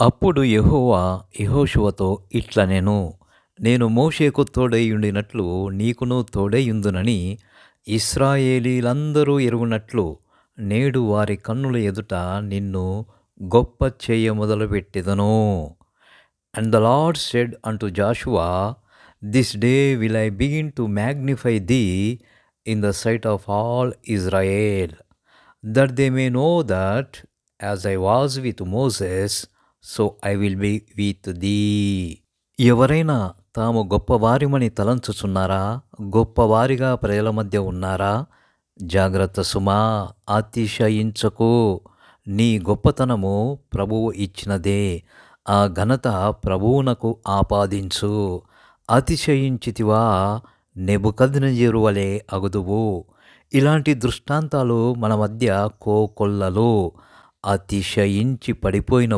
అప్పుడు యెహోవా యెహోషువతో ఇట్లనెను, నేను మోషేకు తోడైయుండినట్లు నీకును తోడైయుందునని ఇశ్రాయేలీయులందరూ ఎరుగునట్లు నేడు వారి కన్నుల ఎదుట నిన్ను గొప్ప చేయ మొదలుపెట్టెదను. And the Lord said unto Joshua, This day will I begin to magnify thee in the sight of all Israel, that they may know that as I was with Moses, so I will be with thee. ఎవరైనా తాము గొప్పవారిమని తలంచుచున్నారా? గొప్పవారిగా ప్రజల మధ్య ఉన్నారా? జాగ్రత్త సుమా, అతిశయించకు. నీ గొప్పతనము ప్రభువు ఇచ్చినదే. ఆ ఘనత ప్రభువునకు ఆపాదించు. అతిశయించితివా, నెబుకద్నెజరు వలె అగుదువు. ఇలాంటి దృష్టాంతాలు మన మధ్య కోకొల్లలు. అతిశయించి పడిపోయిన